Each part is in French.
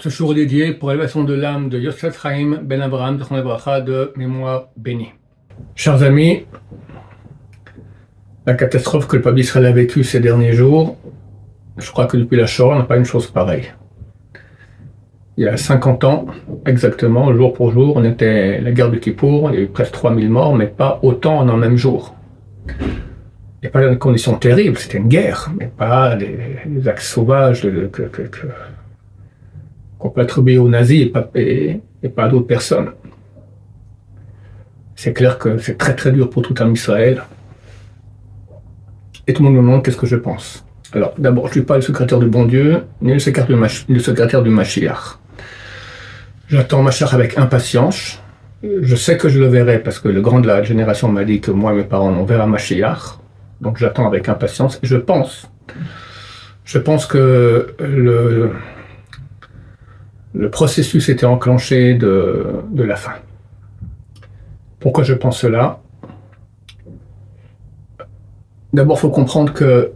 Ce jour est dédié pour l'élévation de l'âme de Yosef Chaim Ben Abraham de mémoire bénie. Chers amis, la catastrophe que le peuple d'Israël a vécue ces derniers jours, je crois que depuis la Shoah, on n'a pas une chose pareille. Il y a 50 ans, exactement, jour pour jour, on était la guerre de Kippour, il y a eu presque 3000 morts, mais pas autant en un même jour. Et pas dans des conditions terribles, c'était une guerre, mais pas des actes sauvages qu'on peut attribuer aux nazis et pas à d'autres personnes. C'est clair que c'est très très dur pour tout un Israël. Et tout le monde me demande qu'est-ce que je pense. Alors, d'abord, je ne suis pas le secrétaire du bon Dieu, ni le secrétaire du Mashiach. J'attends Mashiach avec impatience. Je sais que je le verrai parce que le grand de la génération m'a dit que moi et mes parents, on verra Mashiach. Donc j'attends avec impatience. Et je pense que le processus était enclenché de la fin. Pourquoi je pense cela? D'abord, il faut comprendre que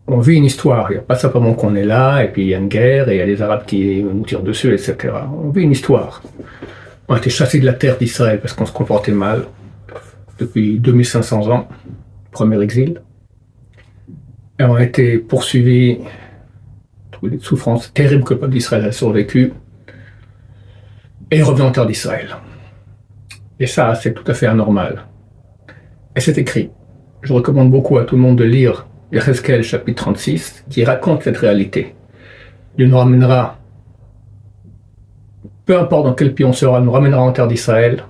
on vit une histoire. Il n'y a pas simplement qu'on est là, et puis il y a une guerre, et il y a les Arabes qui nous tirent dessus, etc. On vit une histoire. On a été chassés de la terre d'Israël parce qu'on se comportait mal depuis 2500 ans, premier exil. Et on a été poursuivis, toutes les souffrances terribles que le peuple d'Israël a survécues, et revenu en terre d'Israël. Et ça, c'est tout à fait anormal. Et c'est écrit. Je recommande beaucoup à tout le monde de lire Yecheskel chapitre 36, qui raconte cette réalité. Dieu nous ramènera, peu importe dans quel pays on sera, nous ramènera en terre d'Israël.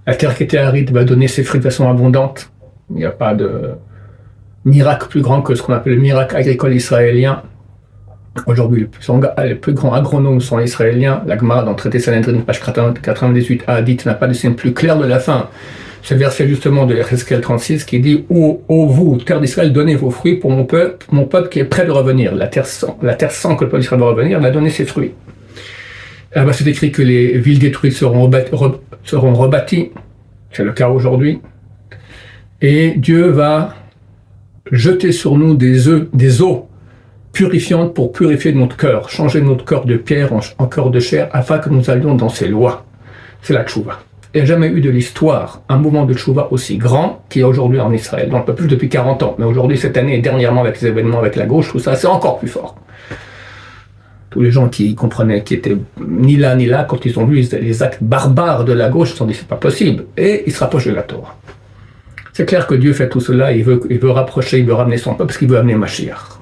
La terre qui était aride va donner ses fruits de façon abondante. Il n'y a pas de miracle plus grand que ce qu'on appelle le miracle agricole israélien. Aujourd'hui, les plus grands agronomes sont israéliens. La Gemara dans le traité Sanhedrin, page 98a, dit n'a pas de signe plus clair de la fin. Ce verset justement de Yecheskel 36 qui dit « Ô vous, terre d'Israël, donnez vos fruits pour mon peuple qui est prêt de revenir. » La terre sans que le peuple d'Israël va revenir, elle a donné ses fruits. Là-bas, c'est écrit que les villes détruites seront rebâties. C'est le cas aujourd'hui. Et Dieu va jeter sur nous des eaux purifiantes pour purifier notre cœur, changer notre corps de pierre en corps de chair, afin que nous allions dans ses lois. C'est la tchouva. Il n'y a jamais eu de l'histoire un mouvement de tchouva aussi grand qu'il y a aujourd'hui en Israël. Donc, pas plus depuis 40 ans. Mais aujourd'hui, cette année, et dernièrement avec les événements avec la gauche, tout ça, c'est encore plus fort. Tous les gens qui comprenaient, qui étaient ni là ni là, quand ils ont vu les actes barbares de la gauche, ils se sont dit c'est pas possible. Et ils se rapprochent de la Torah. C'est clair que Dieu fait tout cela, il veut rapprocher, il veut ramener son peuple parce qu'il veut amener Mashiach.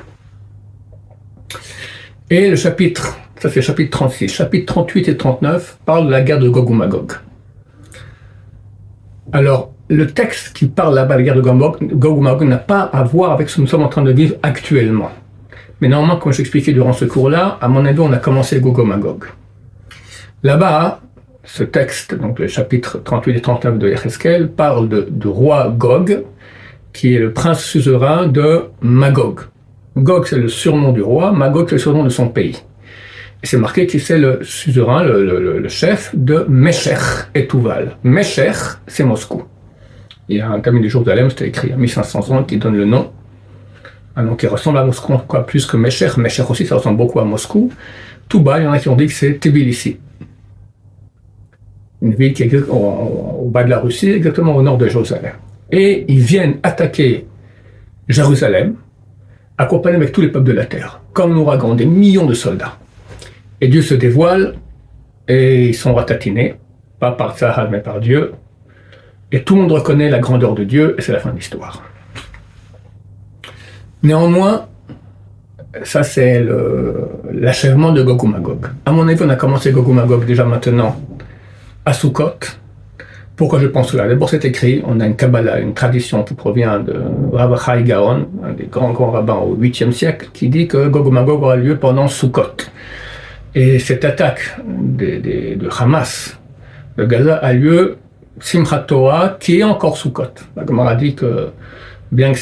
Et le chapitre, ça c'est le chapitre 36, chapitre 38 et 39 parlent de la guerre de Gog ou Magog. Alors, le texte qui parle là-bas de la guerre de Gog ou Magog n'a pas à voir avec ce que nous sommes en train de vivre actuellement. Mais normalement, comme j'expliquais durant ce cours-là, à mon avis, on a commencé Gog ou Magog. Là-bas, ce texte, donc le chapitre 38 et 39 de Yecheskel, parle de roi Gog, qui est le prince suzerain de Magog. Gog, c'est le surnom du roi, Magog, c'est le surnom de son pays. Et c'est marqué qu'il c'est le suzerain, le chef de Meshech et Tuval. Meshech, c'est Moscou. Il y a un Talmud de Jérusalem, c'était écrit il y a 1500 ans, qui donne le nom. Un nom qui ressemble à Moscou, quoi, plus que Meshech. Meshech aussi, ça ressemble beaucoup à Moscou. Tuval, il y en a qui ont dit que c'est Tbilissi. Une ville qui est au bas de la Russie, exactement au nord de Jérusalem. Et ils viennent attaquer Jérusalem, accompagnés avec tous les peuples de la terre, comme un ouragan, des millions de soldats. Et Dieu se dévoile, et ils sont ratatinés, pas par Tzahal, mais par Dieu. Et tout le monde reconnaît la grandeur de Dieu, et c'est la fin de l'histoire. Néanmoins, ça c'est l'achèvement de Gog ou Magog. À mon avis, on a commencé Gog ou Magog déjà maintenant à Sukkot. Pourquoi je pense cela? D'abord, c'est écrit, on a une Kabbalah, une tradition qui provient de Rav Chai Gaon, un des grands rabbins au 8e siècle, qui dit que Gog ou Magog aura lieu pendant Sukkot. Et cette attaque de Hamas, de Gaza, a lieu Simchat Torah, qui est encore Sukkot. La Gemara dit que, bien que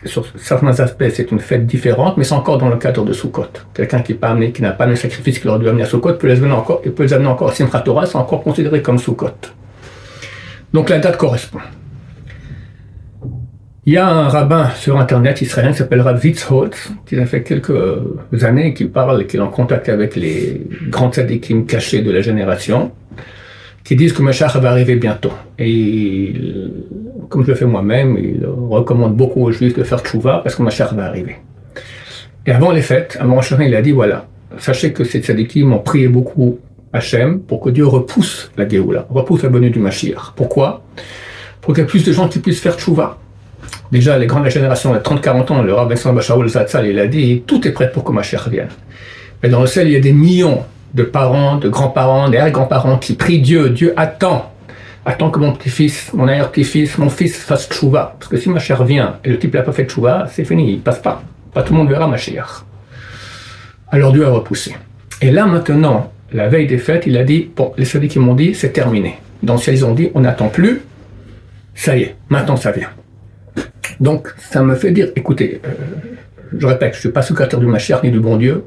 sur certains aspects, c'est une fête différente, mais c'est encore dans le cadre de Sukkot. Quelqu'un qui n'a pas amené le sacrifice qu'il aurait dû amener à Sukkot peut les amener encore à Simchat Torah, c'est encore considéré comme Sukkot. Donc la date correspond. Il y a un rabbin sur Internet israélien qui s'appelle Rav Zitzhot, qui a fait quelques années, qui parle, qui est en contact avec les grands tzadikim cachés de la génération, qui disent que Mashiach va arriver bientôt. Et comme je le fais moi-même, il recommande beaucoup aux Juifs de faire tchouva parce que Mashiach va arriver. Et avant les fêtes, avant Rosh Hashanah, il a dit voilà, sachez que ces tzadikim ont prié beaucoup Hachem pour que Dieu repousse la Géoula, repousse la venue du Mashiach. Pourquoi? Pour qu'il y ait plus de gens qui puissent faire tchouva. Déjà, les grands de la génération de 30-40 ans, le Rav Benson Shaul Zatzal, il a dit tout est prêt pour que Mashiach vienne. Mais dans le ciel, il y a des millions de parents, de grands-parents, d'arrière-grands-parents qui prient Dieu. Dieu attend que mon petit-fils, mon arrière-petit-fils, mon fils fasse tchouva. Parce que si Mashiach vient et le type n'a pas fait tchouva, c'est fini, il passe pas. Pas tout le monde verra Mashiach. Alors Dieu a repoussé. Et là maintenant, la veille des fêtes, il a dit, bon, les tzadikim m'ont dit, c'est terminé. Dans le ciel, ils ont dit, on n'attend plus, ça y est, maintenant ça vient. Donc, ça me fait dire, écoutez, je répète, je ne suis pas secrétaire du Mashiach ni du bon Dieu,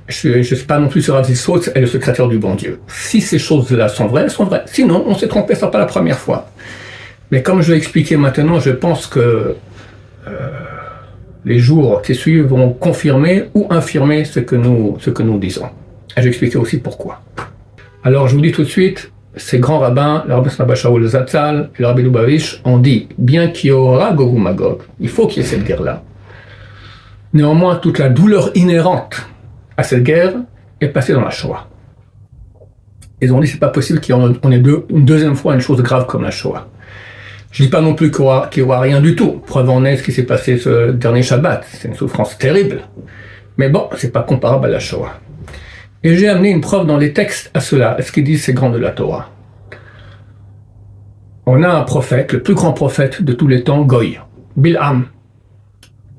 je ne suis pas non plus sur Rav Zitzhot et le secrétaire du bon Dieu. Si ces choses-là sont vraies, elles sont vraies. Sinon, on s'est trompé, ce n'est pas la première fois. Mais comme je vais expliquer maintenant, je pense que les jours qui suivent vont confirmer ou infirmer ce que nous disons. Et je vais expliquer aussi pourquoi. Alors, je vous dis tout de suite, ces grands rabbins, le Rav Shaul Zatzal et le Rabbi Lubavitch, ont dit, bien qu'il y aura Gog ou Magog, il faut qu'il y ait cette guerre-là. Néanmoins, toute la douleur inhérente à cette guerre est passée dans la Shoah. Ils ont dit, c'est pas possible qu'on ait une deuxième fois une chose grave comme la Shoah. Je dis pas non plus qu'il y aura rien du tout. Preuve en est ce qui s'est passé ce dernier Shabbat. C'est une souffrance terrible. Mais bon, c'est pas comparable à la Shoah. Et j'ai amené une preuve dans les textes à cela, à ce qu'ils disent ces grands de la Torah. On a un prophète, le plus grand prophète de tous les temps, Goy, Bil'am.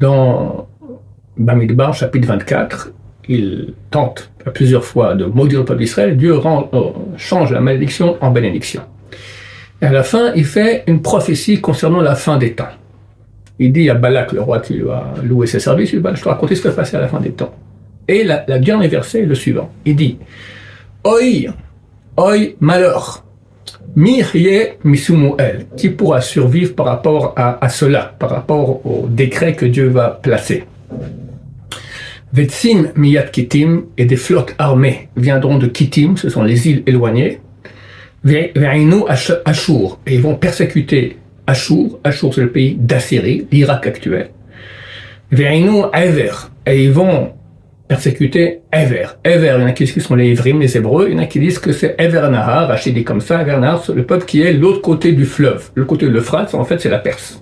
Dans Bamidbar, chapitre 24, il tente à plusieurs fois de maudire le peuple d'Israël. Dieu change la malédiction en bénédiction. Et à la fin, il fait une prophétie concernant la fin des temps. Il dit à Balak, le roi qui lui a loué ses services, il dit, je te raconte ce qui va se passer à la fin des temps. Et la dernier verset est le suivant. Il dit, Oi, malheur, Mirye Misumuel, qui pourra survivre par rapport à cela, par rapport au décret que Dieu va placer. Vetsim Miyat Kittim, et des flottes armées viendront de Kittim, ce sont les îles éloignées. Ve'inu Ashur, et ils vont persécuter Ashur. Ashur, c'est le pays d'Assyrie, l'Irak actuel. Ve'inu Ever, et ils vont persécuter Ever. Ever, il y en a qui disent que ce sont les Ivrim, les Hébreux, il y en a qui disent que c'est Ever Nahar, Rachid dit comme ça, Ever Nahar, c'est le peuple qui est l'autre côté du fleuve. Le côté de l'Euphrate, en fait, c'est la Perse.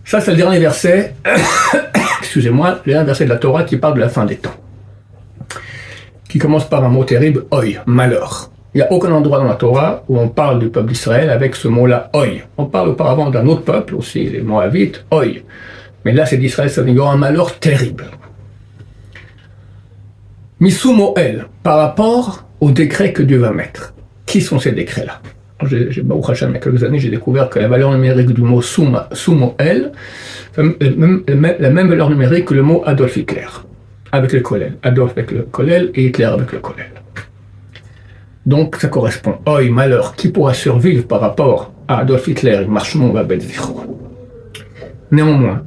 Ça, c'est le dernier verset, excusez-moi, le dernier verset de la Torah qui parle de la fin des temps. Qui commence par un mot terrible, Oi, malheur. Il n'y a aucun endroit dans la Torah où on parle du peuple d'Israël avec ce mot-là, Oi. On parle auparavant d'un autre peuple, aussi les Moabites, Oi. Mais là, c'est d'Israël, ça veut dire un malheur terrible. Missou Moël, par rapport au décret que Dieu va mettre. Qui sont ces décrets-là? Baruch Hashem, il y a quelques années, j'ai découvert que la valeur numérique du mot Moël, la même valeur numérique que le mot Adolf Hitler, avec le Kollel. Adolf avec le Kollel et Hitler avec le Kollel. Donc ça correspond. Oi, malheur, qui pourra survivre par rapport à Adolf Hitler et Marshmon Babel Zichro. Néanmoins,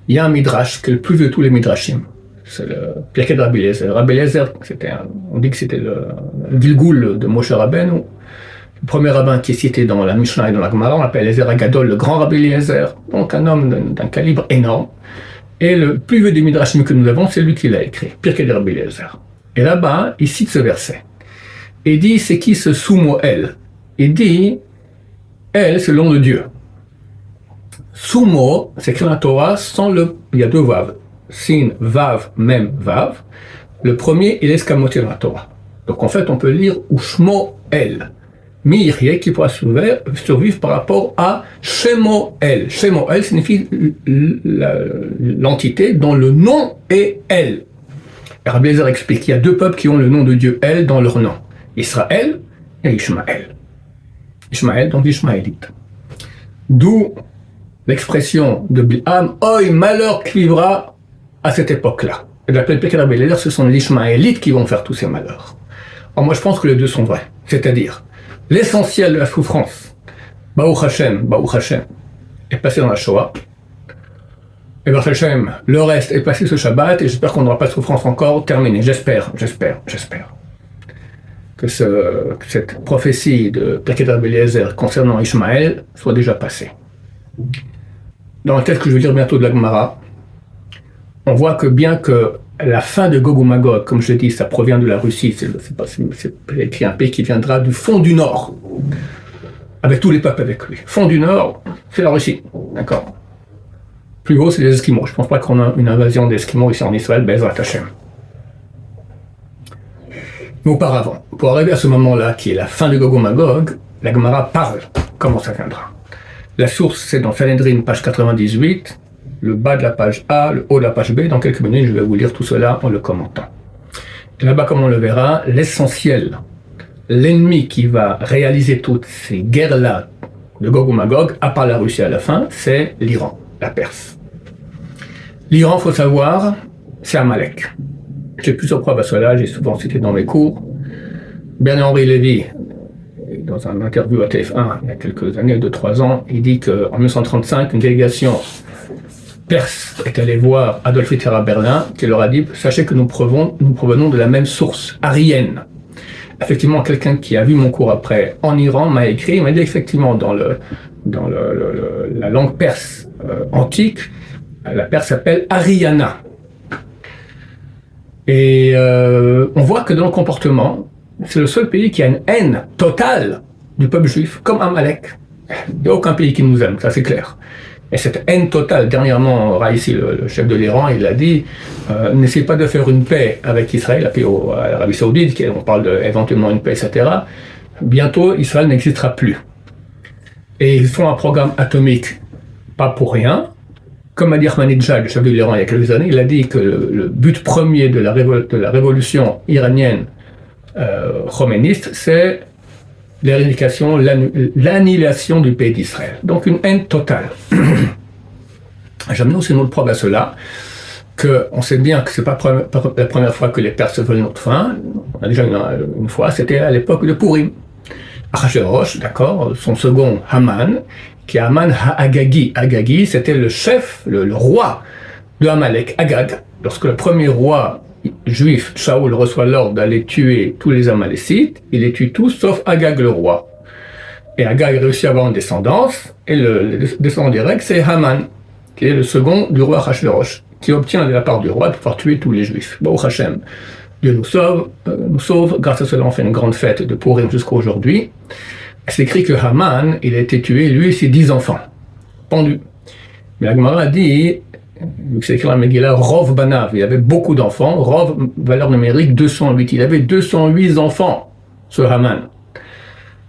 il y a un midrash qui est le plus vieux de tous les midrashim. C'est le Pirkei de Rabbi Eliezer. Rabbi Eliezer, on dit que c'était le Gilgoul de Moshe Rabbeinu. Le premier rabbin qui est cité dans la Mishnah et dans la Gemara, on l'appelle Eliezer Agadol, le grand Rabbi Eliezer. Donc un homme d'un calibre énorme. Et le plus vieux des midrashim que nous avons, c'est lui qui l'a écrit, Pirkei de Rabbi Eliezer. Et là-bas, il cite ce verset. Il dit, c'est qui ce Sumo-El? Il dit, El, c'est le nom de Dieu. Sumo, c'est écrit dans la Torah sans il y a deux vav. Sin, vav, mem, vav. Le premier, il est escamoté dans la Torah. Donc en fait, on peut lire Ushmo-El. Mirie, qui pourra survivre par rapport à Shemo-El. Shemo-El signifie l'entité dont le nom est El. Rabbi Eliezer explique qu'il y a deux peuples qui ont le nom de Dieu El dans leur nom. Israël et Ishmaël. Ishmaël, donc l'Ishmaélite. D'où l'expression de Bil'am, Oi, malheur qui vivra à cette époque-là. Et d'après le Pirkei de Rabbi Eliezer, ce sont les Ishmaélites qui vont faire tous ces malheurs. Alors moi je pense que les deux sont vrais. C'est-à-dire, l'essentiel de la souffrance, Baruch Hashem, est passé dans la Shoah. Et Baruch Hashem, le reste est passé ce Shabbat, et j'espère qu'on n'aura pas de souffrance encore terminée. J'espère que cette prophétie de Pirkei Rabbi Eliezer concernant Ishmaël soit déjà passée. Dans le texte que je vais lire bientôt de la Gemara, on voit que bien que la fin de Gog ou Magog, comme je l'ai dit, ça provient de la Russie, c'est écrit un pays qui viendra du fond du Nord, avec tous les peuples avec lui. Fond du Nord, c'est la Russie, d'accord. Plus haut, c'est les Esquimaux. Je ne pense pas qu'on a une invasion d'Esquimaux ici en Israël, Bezrat Hashem. Mais auparavant, pour arriver à ce moment-là, qui est la fin de Gog ou Magog, la Gemara parle comment ça viendra. La source, c'est dans Sanhedrin, page 98, le bas de la page A, le haut de la page B. Dans quelques minutes, je vais vous lire tout cela en le commentant. Et là-bas, comme on le verra, l'essentiel, l'ennemi qui va réaliser toutes ces guerres-là de Gog ou Magog, à part la Russie à la fin, c'est l'Iran, la Perse. L'Iran, il faut savoir, c'est Amalek. J'ai plusieurs preuves à cela, j'ai souvent cité dans mes cours. Bernard-Henri Lévy, dans un interview à TF1 il y a quelques années, 2-3 ans, il dit qu'en 1935, une délégation perse est allée voir Adolf Hitler à Berlin, qui leur a dit « Sachez que nous provenons de la même source, aryenne ». Effectivement, quelqu'un qui a vu mon cours après en Iran m'a écrit, il m'a dit effectivement dans la langue perse antique, la Perse s'appelle Aryana. Et on voit que dans le comportement, c'est le seul pays qui a une haine totale du peuple juif, comme Amalek. Il n'y a aucun pays qui nous aime, ça c'est clair. Et cette haine totale, dernièrement, Raïssi, le chef de l'Iran, il a dit n'essayez pas de faire une paix avec Israël, la paix à l'Arabie Saoudite, on parle éventuellement une paix, etc. Bientôt, Israël n'existera plus. Et ils font un programme atomique, pas pour rien. Comme a dit Ahmadinejad, le chef de l'Iran, il y a quelques années, il a dit que le but premier de la révolution iranienne khoméniste, c'est l'éradication, l'annihilation du pays d'Israël. Donc une haine totale. J'amène aussi une autre preuve à cela, qu'on sait bien que ce n'est pas la première fois que les Perses veulent notre fin. On a déjà une fois, c'était à l'époque de Purim. Achashverosh, d'accord, son second Haman, qui est Haman Agagi. Agagi, c'était le chef, le roi de Amalek, Agag. Lorsque le premier roi juif, Shaoul, reçoit l'ordre d'aller tuer tous les Amalécites, il les tue tous sauf Agag le roi. Et Agag réussit à avoir une descendance, et le descendant direct, c'est Haman, qui est le second du roi Achashverosh, qui obtient de la part du roi de pouvoir tuer tous les juifs. Baruch Hashem, Dieu nous sauve, grâce à cela on fait une grande fête de Purim jusqu'à aujourd'hui. C'est écrit que Haman, il a été tué, lui et ses 10 enfants, pendus. Mais la Gemara dit, vu que c'est écrit dans la Megillah, Rov Banav, il avait beaucoup d'enfants, Rov, valeur numérique 208, il avait 208 enfants, ce Haman.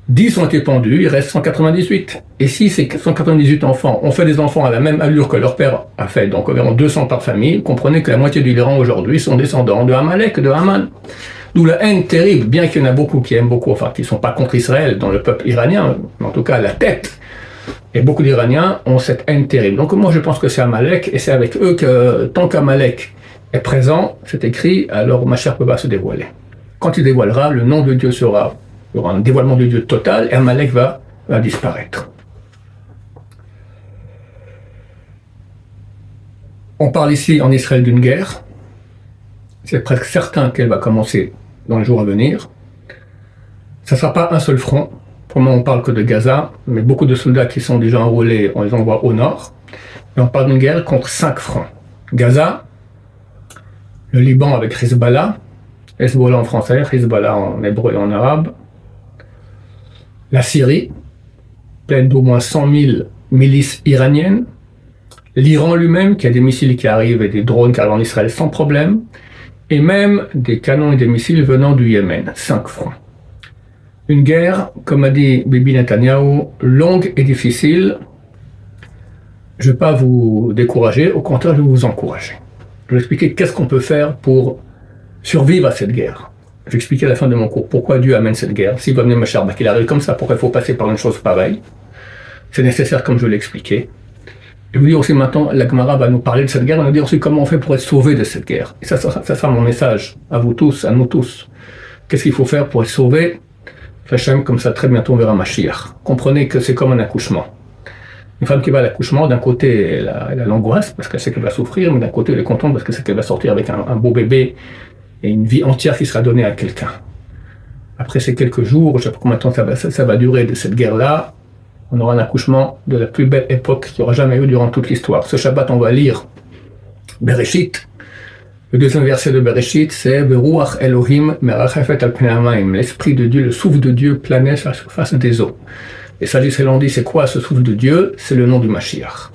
10 ont été pendus, il reste 198. Et si ces 198 enfants ont fait des enfants à la même allure que leur père a fait, donc environ 200 par famille, comprenez que la moitié de l'Iran aujourd'hui sont descendants de Amalek, de Haman. D'où la haine terrible, bien qu'il y en a beaucoup qui aiment beaucoup, enfin qui ne sont pas contre Israël dans le peuple iranien, mais en tout cas à la tête. Et beaucoup d'Iraniens ont cette haine terrible. Donc moi je pense que c'est Amalek, et c'est avec eux que tant qu'Amalek est présent, c'est écrit, alors Mashiach peut pas se dévoiler. Quand il dévoilera, le nom de Dieu sera, il y aura un dévoilement de Dieu total, et Amalek va disparaître. On parle ici en Israël d'une guerre. C'est presque certain qu'elle va commencer dans les jours à venir. Ça ne sera pas un seul front. Pour le moment, on parle que de Gaza, mais beaucoup de soldats qui sont déjà enrôlés, on les envoie au nord. Et on parle d'une guerre contre 5 fronts. Gaza, le Liban avec Hezbollah, Hezbollah en français, Hezbollah en hébreu et en arabe. La Syrie, pleine d'au moins 100 000 milices iraniennes. L'Iran lui-même, qui a des missiles qui arrivent et des drones qui arrivent en Israël sans problème. Et même des canons et des missiles venant du Yémen, 5 fronts. Une guerre, comme a dit Bibi Netanyahu, longue et difficile. Je ne vais pas vous décourager, au contraire, je vais vous encourager. Je vais expliquer qu'est-ce qu'on peut faire pour survivre à cette guerre. Je vais expliquer à la fin de mon cours pourquoi Dieu amène cette guerre. S'il va venir me charmer, qu'il arrive comme ça, pourquoi il faut passer par une chose pareille. C'est nécessaire, comme je l'ai expliqué. Je vous dis aussi maintenant, la Gemara va nous parler de cette guerre, on va nous dire aussi comment on fait pour être sauvé de cette guerre. Et ça sera mon message à vous tous, à nous tous. Qu'est-ce qu'il faut faire pour être sauvé? Hachem, comme ça très bientôt on verra Mashiach. Comprenez que c'est comme un accouchement. Une femme qui va à l'accouchement, d'un côté, elle a l'angoisse parce qu'elle sait qu'elle va souffrir, mais d'un côté, elle est contente parce qu'elle sait qu'elle va sortir avec un beau bébé et une vie entière qui sera donnée à quelqu'un. Après ces quelques jours, je ne sais pas combien de temps ça va durer de cette guerre-là, on aura un accouchement de la plus belle époque qu'il n'y aura jamais eu durant toute l'histoire. Ce Shabbat, on va lire Bereshit. Le deuxième verset de Bereshit, c'est Beruach Elohim merachefet al pnei hamayim. L'esprit de Dieu, le souffle de Dieu planait sur la surface des eaux. Et Sadducéens l'ont dit, c'est quoi ce souffle de Dieu? C'est le nom du Mashiach.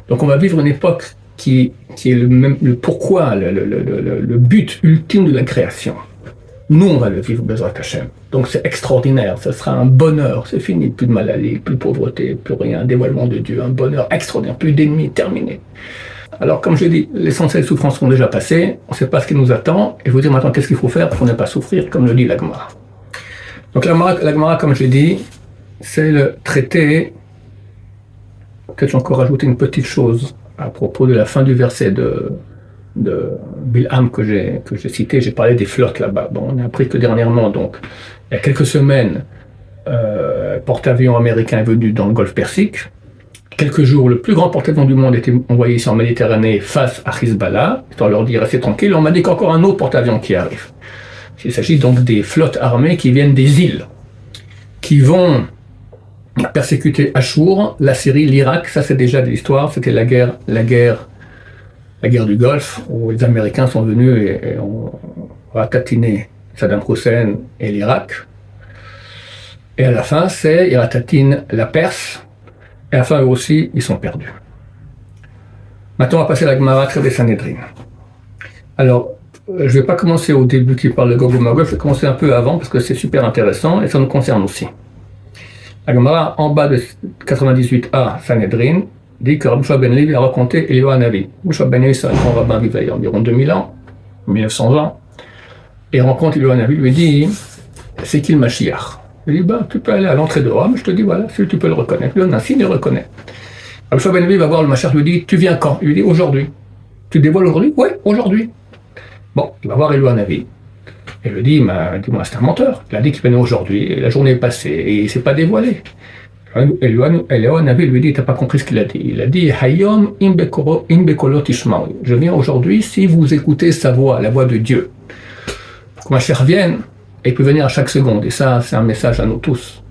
Donc on va vivre une époque qui est le pourquoi, le but ultime de la création. Nous, on va le vivre, Bezrat Hashem. Donc c'est extraordinaire, ce sera un bonheur, c'est fini, plus de maladie, plus de pauvreté, plus rien, dévoilement de Dieu, un bonheur extraordinaire, plus d'ennemis, terminé. Alors comme je l'ai dit, l'essentiel des souffrances sont déjà passées, on ne sait pas ce qui nous attend, et je vous dis maintenant qu'est-ce qu'il faut faire pour ne pas souffrir, comme le dit la Gemara. Donc la Gemara, comme je l'ai dit, c'est le traité, peut-être j'ai encore rajouté une petite chose à propos de la fin du verset de Bilham que j'ai cité, j'ai parlé des flottes là-bas. Bon, on a appris que dernièrement, donc, il y a quelques semaines, porte-avions américain est venu dans le golfe Persique. Quelques jours, le plus grand porte-avions du monde était envoyé ici en Méditerranée face à Hezbollah, histoire de leur dire restez tranquille. On m'a dit qu'encore un autre porte-avions qui arrive. Il s'agit donc des flottes armées qui viennent des îles, qui vont persécuter Achour, la Syrie, l'Irak. Ça, c'est déjà de l'histoire. C'était la guerre du Golfe, où les Américains sont venus et ont ratatiné Saddam Hussein et l'Irak. Et à la fin, ils ratatinent la Perse. Et à la fin, eux aussi, ils sont perdus. Maintenant, on va passer à la Gemara des Sanhedrin. Alors, je ne vais pas commencer au début qui parle de Gog et Magog, je vais commencer un peu avant parce que c'est super intéressant et ça nous concerne aussi. La Gemara, en bas de 98a Sanhedrin, dit que Rabbi Yoshua ben Levi a raconté Eliyahu Hanavi. Rabbi Yoshua ben Levi, c'est un grand rabbin vivant il y a environ 2000 ans, 1900 ans, et il rencontre Eliyahu Hanavi, lui dit c'est qui le Mashiach? Il dit tu peux aller à l'entrée de Rome, je te dis voilà, si tu peux le reconnaître. Il donne un signe, il le reconnaît. Rabbi Yoshua ben Levi va voir le Mashiach, lui dit tu viens quand? Il lui dit aujourd'hui. Tu dévoiles aujourd'hui? Oui, aujourd'hui. Bon, il va voir Eliyahu Hanavi. Et lui dit dis-moi, c'est un menteur. Il a dit qu'il venait aujourd'hui, et la journée est passée, et il ne s'est pas dévoilé. Eliyahu Hanavi lui dit, t'as pas compris ce qu'il a dit. Il a dit, Hayom im bekolo tishma'u. Je viens aujourd'hui si vous écoutez sa voix, la voix de Dieu. Que ma chère vienne, et il peut venir à chaque seconde. Et ça, c'est un message à nous tous.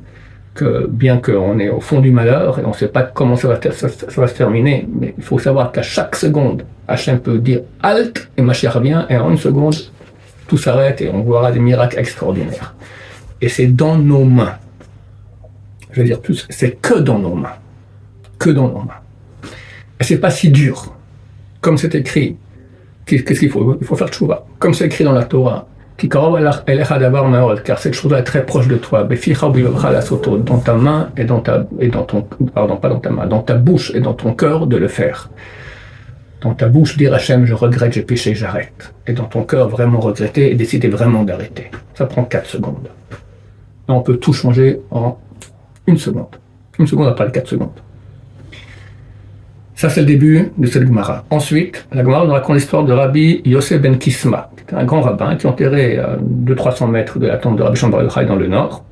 Que bien qu'on est au fond du malheur, et on ne sait pas comment ça va se terminer, mais il faut savoir qu'à chaque seconde, Hachem peut dire halt, et ma chère vient, et en une seconde, tout s'arrête, et on verra des miracles extraordinaires. Et c'est dans nos mains. Je veux dire plus, c'est que dans nos mains. Que dans nos mains. Et c'est pas si dur. Comme c'est écrit. Qu'est-ce qu'il faut? Il faut faire tchouva. Comme c'est écrit dans la Torah. Car cette chose-là est très proche de toi. Dans ta main et dans ta bouche et dans ton cœur de le faire. Dans ta bouche, dire Hachem, je regrette, j'ai péché, j'arrête. Et dans ton cœur, vraiment regretter et décider vraiment d'arrêter. Ça prend 4 secondes. Là, on peut tout changer en une seconde. Une seconde après les 4 secondes. Ça, c'est le début de cette Gemara. Ensuite, la Gemara nous raconte l'histoire de Rabbi Yosef ben Kisma, qui était un grand rabbin qui est enterré à 200-300 mètres de la tombe de Rabbi Shimon bar Yochai dans le nord.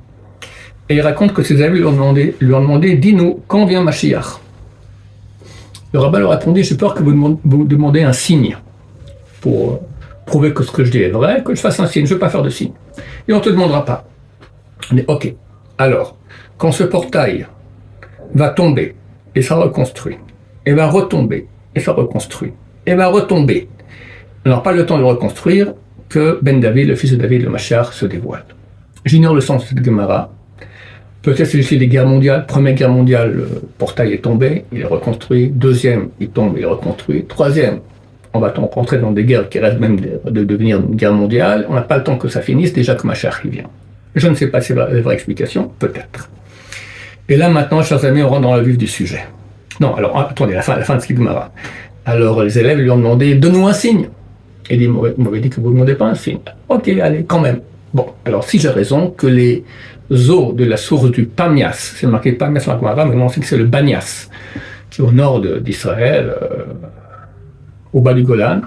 Et il raconte que ses amis lui ont demandé dis-nous, quand vient Mashiach? Le rabbin leur a répondu, j'ai peur que vous demandez un signe pour prouver que ce que je dis est vrai, que je fasse un signe, je ne veux pas faire de signe. Et on ne te demandera pas. On dit, ok, alors, quand ce portail va tomber et ça reconstruit, et va retomber et ça reconstruit, et va retomber, on n'aura pas le temps de le reconstruire que Ben David, le fils de David, le Mashiach, se dévoile. J'ignore le sens de cette Gemara. Peut-être c'est juste les guerres mondiales. Première guerre mondiale, le portail est tombé, il est reconstruit. Deuxième, il tombe, il est reconstruit. Troisième, on va rentrer dans des guerres qui restent même de devenir une guerre mondiale. On n'a pas le temps que ça finisse, déjà que Mashiach y vient. Je ne sais pas si c'est la vraie explication, peut-être. Et là, maintenant, chers amis, on rentre dans le vif du sujet. Non, alors, attendez, la fin de ce Gemara. Alors, les élèves lui ont demandé, donne-nous un signe. Et il m'avait dit que vous ne demandez pas un signe. Ok, allez, quand même. Bon, alors, si j'ai raison, que les eaux de la source du Pamias, c'est marqué Pamias dans la Gemara, mais on sait que c'est le Banias, qui est au nord d'Israël, au bas du Golan,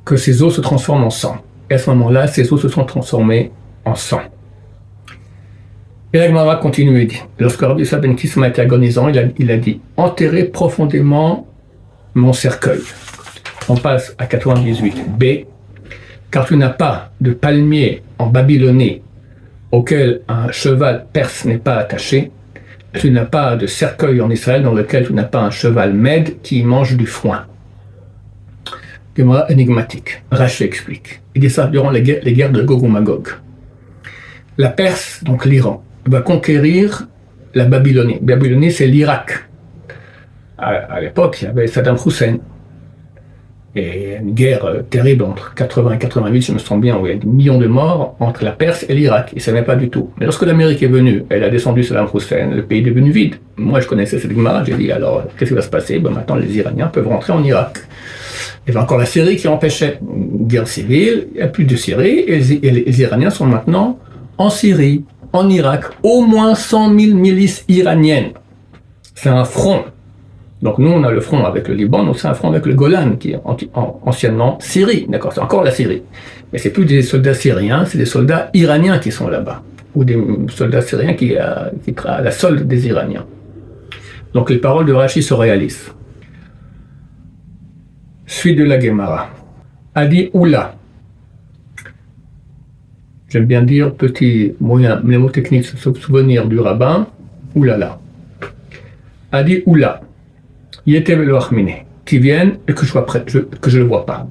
que ces eaux se transforment en sang. Et à ce moment-là, ces eaux se sont transformées en sang. Et la Gemara continue et dit, lorsque Rabbi Yosef ben Kisma était agonisant, il a dit, enterrez profondément mon cercueil. On passe à 98b, car tu n'as pas de palmier en Babylonie auquel un cheval perse n'est pas attaché, tu n'as pas de cercueil en Israël dans lequel tu n'as pas un cheval mède qui mange du foin. Gemara énigmatique. Rashi explique. Il dit ça durant les guerres de Gog ou Magog. La Perse, donc l'Iran, va conquérir la Babylonie. Babylonie, c'est l'Irak. À l'époque, il y avait Saddam Hussein. Et une guerre terrible entre 80 et 88, je me sens bien, où il y a des millions de morts entre la Perse et l'Irak. Ils ne savaient pas du tout. Mais lorsque l'Amérique est venue, elle a descendu Saddam Hussein, le pays est devenu vide. Moi, je connaissais cette Gemara, j'ai dit, alors, qu'est-ce qui va se passer? Maintenant, les Iraniens peuvent rentrer en Irak. Il y avait encore la Syrie qui empêchait. Une guerre civile, il n'y a plus de Syrie, et les Iraniens sont maintenant en Syrie, en Irak. Au moins 100 000 milices iraniennes. C'est un front. Donc nous, on a le front avec le Liban, nous c'est un front avec le Golan, qui est anciennement Syrie, d'accord, c'est encore la Syrie. Mais c'est plus des soldats syriens, c'est des soldats iraniens qui sont là-bas, ou des soldats syriens qui à la solde des Iraniens. Donc les paroles de Rashi se réalisent. Suite de la Gemara. Adi Oula. J'aime bien dire, petit moyen mnémotechnique, souvenir du rabbin, oulala. Adi Oula. Qui viennent et que je ne le vois pas.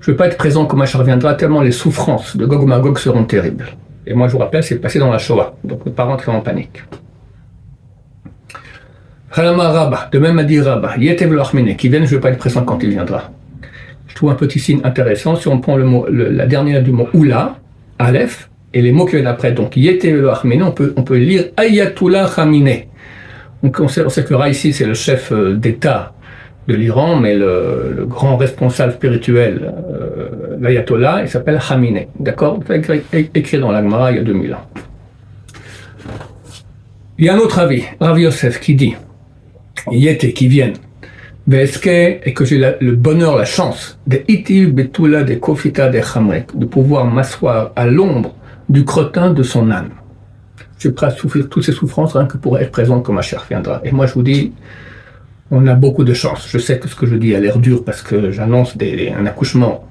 Je ne veux pas être présent quand Machar reviendra, tellement les souffrances de Gog Magog seront terribles. Et moi, je vous rappelle, c'est passé dans la Shoah, donc ne pas rentrer en panique. De même a dit Rabba, qui viennent, je ne veux pas être présent quand il viendra. Je trouve un petit signe intéressant, si on prend la dernière du mot Oula, Aleph, et les mots qui viennent après, donc on peut lire Ayatollah Khamenei. Donc on sait que Raïssi, c'est le chef d'État de l'Iran, mais le grand responsable spirituel, l'Ayatollah, il s'appelle Khamenei. D'accord? C'est écrit dans la Gemara il y a 2000 ans. Il y a un autre avis, Rav Yosef, qui dit Yété, qui viennent, et que j'ai le bonheur, la chance, de Itiv Betula de Kofita de Chamrek, de pouvoir m'asseoir à l'ombre du crottin de son âne. Je suis prêt à souffrir toutes ces souffrances rien que pour être présent quand ma chair viendra. Et moi je vous dis, on a beaucoup de chance. Je sais que ce que je dis a l'air dur parce que j'annonce un accouchement.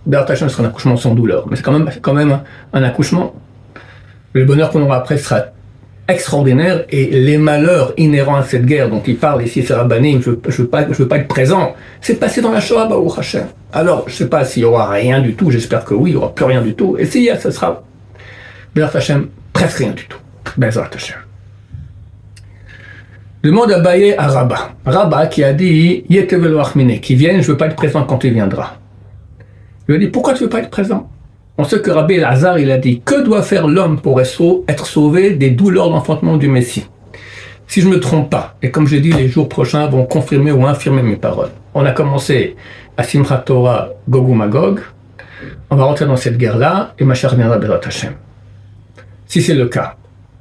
Bertachin sera un accouchement sans douleur, mais c'est quand même un accouchement. Le bonheur qu'on aura après sera extraordinaire et les malheurs inhérents à cette guerre dont il parle ici, c'est Rabbanim, je veux pas être présent. C'est passé dans la Shoah, Baruch Hashem. Alors, je sais pas s'il y aura rien du tout, j'espère que oui, il y aura plus rien du tout. Et s'il y a, ça sera Bezrat Hashem, presque rien du tout. Bezrat Hashem. Demande à Baye à Rabba. Rabba qui a dit Yetevelo Achmine, qui vienne, je ne veux pas être présent quand il viendra. Il lui a dit pourquoi tu ne veux pas être présent? On sait que Rabbi Elazar, il a dit que doit faire l'homme pour être sauvé des douleurs d'enfantement du Messie? Si je ne me trompe pas, et comme je l'ai dit, les jours prochains vont confirmer ou infirmer mes paroles. On a commencé à Simchat Torah, Gog ou Magog. On va rentrer dans cette guerre-là et Mashiach viendra Bezrat Hashem. Si c'est le cas,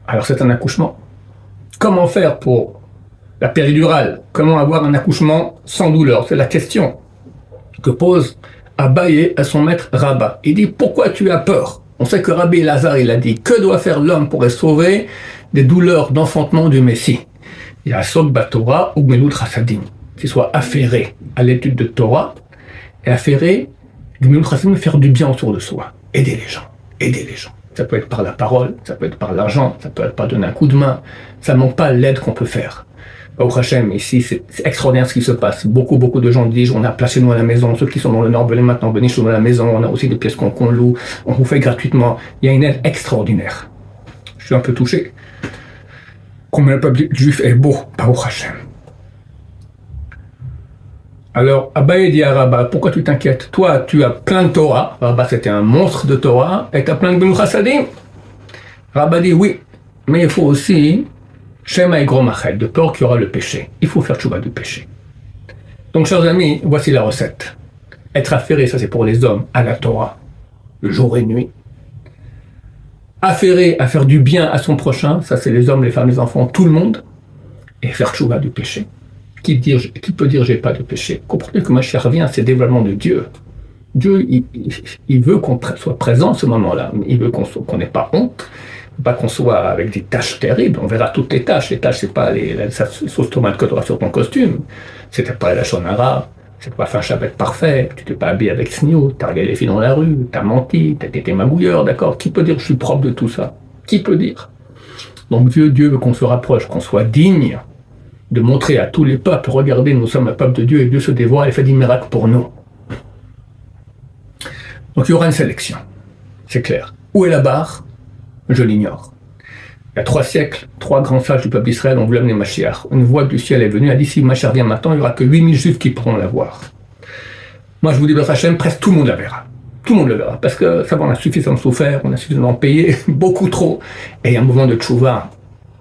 alors c'est un accouchement. Comment faire pour la péridurale? Comment avoir un accouchement sans douleur? C'est la question que pose Abaye à son maître Rabba. Il dit, pourquoi tu as peur? On sait que Rabbi Elazar, il a dit, que doit faire l'homme pour être sauvé des douleurs d'enfantement du Messie? Il y a Sog Batorah ou Gmelut Chassadim, qui soit affairé à l'étude de Torah et affairé, Gmelut Chassadim, faire du bien autour de soi. Aider les gens. Ça peut être par la parole, ça peut être par l'argent, ça peut être par donner un coup de main. Ça ne manque pas l'aide qu'on peut faire. Au Hachem, ici, c'est extraordinaire ce qui se passe. Beaucoup de gens disent, on a placé nous à la maison. Ceux qui sont dans le Nord, venez maintenant, venez chez nous à la maison. On a aussi des pièces qu'on loue. On vous fait gratuitement. Il y a une aide extraordinaire. Je suis un peu touché. Combien le peuple juif est beau, par au Hachem. Alors, Abaye dit à Rabba, pourquoi tu t'inquiètes? Toi, tu as plein de Torah. Rabba, c'était un monstre de Torah. Et tu as plein de Gmelut Chassadim. Rabba dit, oui, mais il faut aussi Shema et Gromachel, de peur qu'il y aura le péché. Il faut faire tchouva du péché. Donc, chers amis, voici la recette. Être affairé, ça c'est pour les hommes, à la Torah, le jour et nuit. Affairé à faire du bien à son prochain, ça c'est les hommes, les femmes, les enfants, tout le monde. Et faire tchouva du péché. Qui peut dire j'ai pas de péché? Comprenez que Mashiach revient, c'est le dévoilement de Dieu. Dieu, il veut qu'on soit présent à ce moment-là. Il veut qu'on n'ait pas honte. faut pas qu'on soit avec des taches terribles. On verra toutes les taches. Les taches, c'est pas la sauce tomate que tu auras sur ton costume. C'était pas la shonara. C'est pas fait un Shabbat parfait. Tu t'es pas habillé avec snio. T'as regardé les filles dans la rue. T'as menti. T'as été magouilleur, d'accord? Qui peut dire je suis propre de tout ça? Qui peut dire? Donc Dieu veut qu'on se rapproche, qu'on soit digne de montrer à tous les peuples, regardez, nous sommes un peuple de Dieu et Dieu se dévoile et fait des miracles pour nous. Donc il y aura une sélection, c'est clair. Où est la barre? Je l'ignore. Il y a 3 siècles, 3 grands sages du peuple d'Israël ont voulu amener Mashiach. Une voix du ciel est venue, elle a dit si Mashiach vient maintenant, il n'y aura que 8000 juifs qui pourront la voir. Moi je vous dis, Beth Hashem, presque tout le monde la verra. Tout le monde le verra, parce que ça va, on a suffisamment souffert, on a suffisamment payé, beaucoup trop. Et il y a un mouvement de tchouva,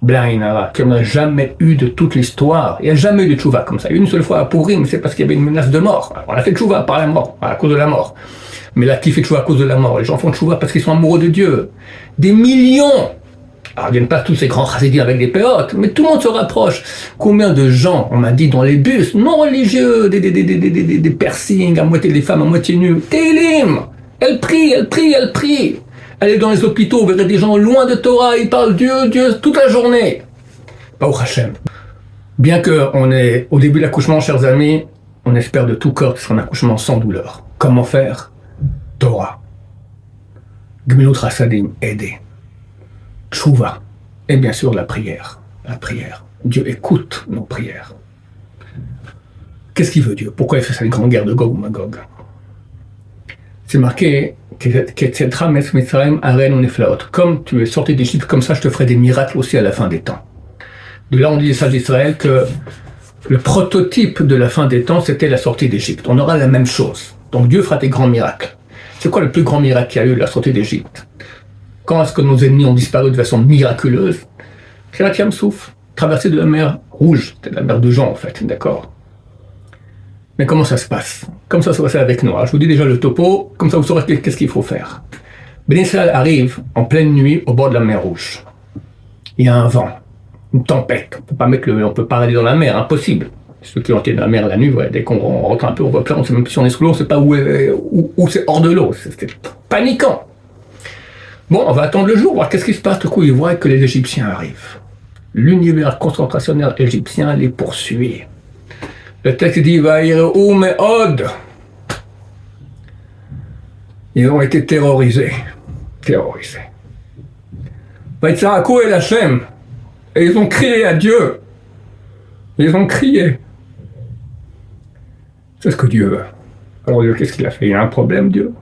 Blainara, qu'on n'a jamais eu de toute l'histoire. Il n'y a jamais eu de tchouva comme ça. Une seule fois à Pourim, c'est parce qu'il y avait une menace de mort. Alors, on a fait tchouva par la mort, à cause de la mort. Mais là, qui fait tchouva à cause de la mort? Les gens font tchouva parce qu'ils sont amoureux de Dieu. Des millions! Alors, ils viennent pas tous ces grands chassidim avec des péotes, mais tout le monde se rapproche. Combien de gens, on m'a dit, dans les bus, non religieux, des piercings, à moitié des femmes, à moitié nues. Télim! Elle prie, elle prie, elle prie. Elle est dans les hôpitaux, vous verrez des gens loin de Torah, ils parlent Dieu, Dieu, toute la journée. Baruch Hashem. Bien qu'on est au début de l'accouchement, chers amis, on espère de tout cœur que ce sera un accouchement sans douleur. Comment faire? Torah. Gmilut Rasadim, aider. Tchouva. Et bien sûr la prière. La prière. Dieu écoute nos prières. Qu'est-ce qu'il veut Dieu? Pourquoi il fait cette grande guerre de Gog ou Magog? C'est marqué comme tu es sorti d'Égypte, comme ça je te ferai des miracles aussi à la fin des temps. De là on dit les sages d'Israël que le prototype de la fin des temps c'était la sortie d'Égypte. On aura la même chose. Donc Dieu fera des grands miracles. C'est quoi le plus grand miracle qu'il y a eu, la sortie d'Égypte? Quand est-ce que nos ennemis ont disparu de façon miraculeuse? C'est la Yam Souf, traversée de la mer Rouge, c'est la mer de Jean en fait, d'accord? Mais comment ça se passe? Comme ça se passe avec nous. Alors, je vous dis déjà le topo, comme ça vous saurez qu'est-ce qu'il faut faire. Ben Israël arrive en pleine nuit au bord de la mer Rouge. Il y a un vent, une tempête. On peut pas aller dans la mer, impossible. Ceux qui ont été dans la mer la nuit, dès qu'on rentre un peu, on voit plein, on sait même si on est sous l'eau, on sait pas où c'est hors de l'eau. C'était paniquant. Bon, on va attendre le jour, voir qu'est-ce qui se passe. Du coup, ils voient que les Égyptiens arrivent. L'univers concentrationnaire égyptien les poursuit. Le texte dit Vaïreou me'od. Ils ont été terrorisés. Vaïtsarakou el Hashem. Et ils ont crié à Dieu. Ils ont crié. C'est ce que Dieu veut. Alors Dieu, qu'est-ce qu'il a fait? Il a un problème, Dieu.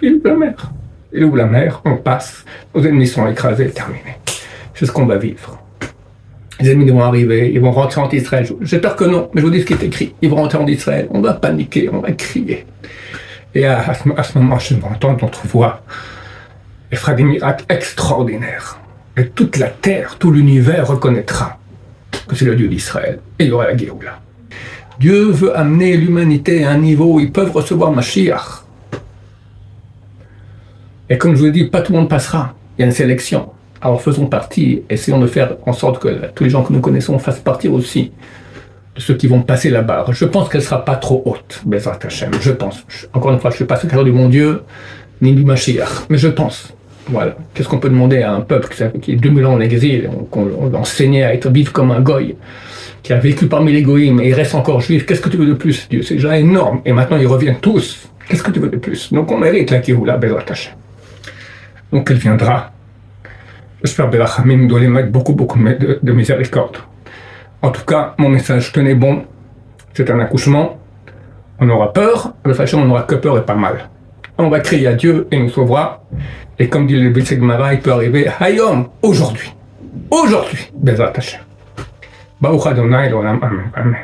Il ouvre la mer. Il ouvre la mer, on passe. Nos ennemis sont écrasés, terminé. C'est ce qu'on va vivre. Les ennemis vont arriver, ils vont rentrer en Israël. J'espère que non, mais je vous dis ce qui est écrit. Ils vont rentrer en Israël, on va paniquer, on va crier. Et à ce moment, je vais entendre notre voix et fera des miracles extraordinaires. Et toute la terre, tout l'univers reconnaîtra que c'est le Dieu d'Israël. Et il y aura la Géoula. Dieu veut amener l'humanité à un niveau où ils peuvent recevoir Mashiach. Et comme je vous l'ai dit, pas tout le monde passera. Il y a une sélection. Alors faisons partie, essayons de faire en sorte que tous les gens que nous connaissons fassent partie aussi de ceux qui vont passer la barre. Je pense qu'elle ne sera pas trop haute, Bezrat Hashem, je pense. Encore une fois, je ne suis pas secrétaire du bon Dieu, ni du Mashiach, mais je pense. Voilà. Qu'est-ce qu'on peut demander à un peuple qui est 2000 ans en exil, qu'on enseignait à être vivre comme un goy, qui a vécu parmi les goïms et il reste encore juif? Qu'est-ce que tu veux de plus, Dieu? C'est déjà énorme. Et maintenant, ils reviennent tous. Qu'est-ce que tu veux de plus? Donc on mérite la Géoula, Bezrat Hashem. Donc elle viendra. J'espère Belachamim nous doit les mettre beaucoup de miséricorde. En tout cas, mon message, tenez bon, c'est un accouchement, on aura peur, de toute façon on n'aura que peur et pas mal. On va crier à Dieu et il nous sauvera. Et comme dit le Bitsé Gemara, il peut arriver Hayom, aujourd'hui, Bezrat Hashem. Baruch Adonai l'olam, amen.